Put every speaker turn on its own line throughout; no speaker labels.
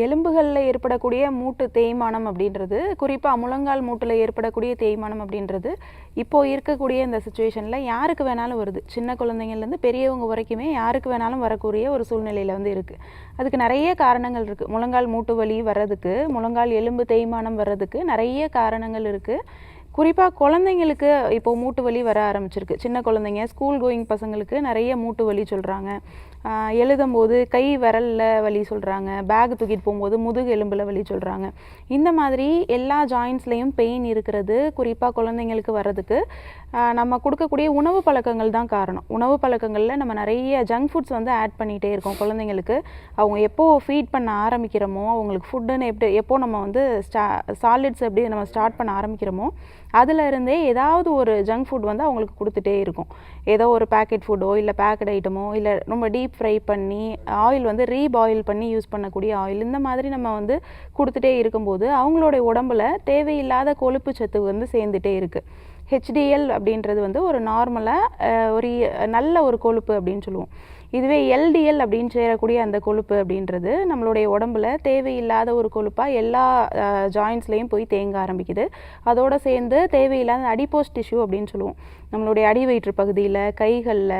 எலும்புகள்ல ஏற்படக்கூடிய மூட்டு தேய்மானம் அப்படின்றது, குறிப்பா முழங்கால் மூட்டுல ஏற்படக்கூடிய தேய்மானம் அப்படின்றது, இப்போ இருக்கக்கூடிய இந்த சிச்சுவேஷன்ல யாருக்கு வேணாலும் வருது. சின்ன குழந்தைங்கள்லேருந்து பெரியவங்க வரைக்குமே யாருக்கு வேணாலும் வரக்கூடிய ஒரு சூழ்நிலையில வந்து இருக்கு. அதுக்கு நெறைய காரணங்கள் இருக்கு. முழங்கால் மூட்டு வலி வர்றதுக்கு, முழங்கால் எலும்பு தேய்மானம் வர்றதுக்கு நெறைய காரணங்கள் இருக்கு. குறிப்பா குழந்தைங்களுக்கு இப்போ மூட்டு வலி வர ஆரம்பிச்சிருக்கு. சின்ன குழந்தைங்க, ஸ்கூல் கோயிங் பசங்களுக்கு நெறைய மூட்டு வலி சொல்றாங்க. எழுதும்போது கை விரல்ல வலி சொல்றாங்க. பேக் தூக்கிட்டு போகும்போது முதுகு எலும்புல வலி சொல்றாங்க. இந்த மாதிரி எல்லா ஜாயிண்ட்ஸ்லயும் பெயின் இருக்கிறது, குறிப்பா குழந்தைங்களுக்கு வர்றதுக்கு நம்ம குடுக்கக்கூடிய உணவு பழக்கங்கள் தான் காரணம். உணவு பழக்கங்கள்ல நம்ம நெறைய ஜங்க் ஃபுட்ஸ் வந்து ஆட் பண்ணிட்டே இருக்கோம் குழந்தைங்களுக்கு. அவங்க எப்போ ஃபீட் பண்ண ஆரம்பிக்கிறோமோ, அவங்களுக்கு ஃபுட்டுன்னு எப்போ நம்ம வந்து சாலிட்ஸ் எப்படி நம்ம ஸ்டார்ட் பண்ண ஆரம்பிக்கிறோமோ, அதுல இருந்தே ஏதாவது ஒரு ஜங்க் ஃபுட் வந்து அவங்களுக்கு குடுத்துட்டே இருக்கும். ஏதோ ஒரு பேக்கெட் ஃபுட்டோ, இல்ல பேக்டு ஐட்டமோ, இல்ல ரொம்ப டீப் ஃப்ரை பண்ணி, ஆயில் வந்து ரீபாயில் பண்ணி யூஸ் பண்ணக்கூடிய ஆயில், இந்த மாதிரி நம்ம வந்து குடுத்துட்டே இருக்கும்போது, அவங்களுடைய உடம்புல தேவையில்லாத கொழுப்பு சத்து வந்து சேர்ந்துட்டே இருக்கு. ஹெச்டிஎல் அப்படின்றது வந்து ஒரு நார்மலா ஒரு நல்ல ஒரு கொழுப்பு அப்படின்னு சொல்லுவோம். இதுவே எல்டிஎல் அப்படின்னு சேரக்கூடிய அந்த கொழுப்பு அப்படின்றது நம்மளுடைய உடம்புல தேவையில்லாத ஒரு கொழுப்பா எல்லா ஜாயிண்ட்ஸ்லயும் போய் தேங்க ஆரம்பிக்குது. அதோட சேர்ந்து தேவையில்லாத அடிப்போஸ் டிஷ்யூ அப்படின்னு சொல்லுவோம். நம்மளுடைய அடிவயிற்று பகுதியில, கைகள்ல,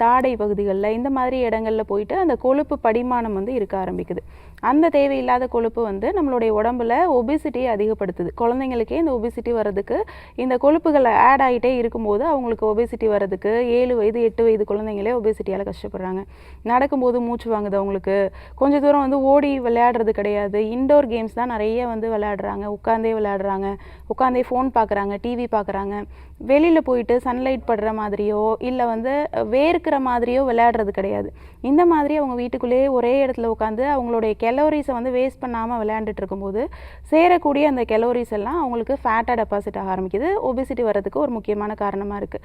தாடை பகுதிகள்ல, இந்த மாதிரி இடங்கள்ல போயிட்டு அந்த கொழுப்பு படிமானம் வந்து இருக்க ஆரம்பிக்குது. அந்த தேவையில்லாத கொழுப்பு வந்து நம்மளுடைய உடம்புல ஒபிசிட்டியை அதிகப்படுத்துது. குழந்தைங்களுக்கே இந்த ஒபிசிட்டி வர்றதுக்கு இந்த கொழுப்புகள் ஆட் ஆகிட்டே இருக்கும்போது அவங்களுக்கு ஒபிசிட்டி வர்றதுக்கு 7 வயது 8 வயது குழந்தைங்களே ஒபிசிட்டியால் கஷ்டப்படுறாங்க. நடக்கும்போது மூச்சு வாங்குது அவங்களுக்கு. கொஞ்ச தூரம் வந்து ஓடி விளையாடுறது கிடையாது. இன்டோர் கேம்ஸ் தான் நிறைய வந்து விளையாடுறாங்க. உட்காந்தே விளையாடுறாங்க, உட்காந்தே ஃபோன் பார்க்குறாங்க, டிவி பார்க்குறாங்க. வெளியில் போயிட்டு சன்லைட் படுற மாதிரியோ இல்லை வந்து வேர்க்கிற மாதிரியோ விளையாடுறது கிடையாது. இந்த மாதிரி அவங்க வீட்டுக்குள்ளேயே ஒரே இடத்துல உட்காந்து அவங்களுடைய கெலோரிஸை வந்து வேஸ்ட் பண்ணாமல் விளையாண்டுட்டு இருக்கும்போது சேரக்கூடிய அந்த கெலோரிஸ் எல்லாம் அவங்களுக்கு ஃபேட்டாக டெபாசிட் ஆக ஆரம்பிக்குது. ஒபிசிட்டி வர்றதுக்கு ஒரு முக்கியமான காரணமாக இருக்குது.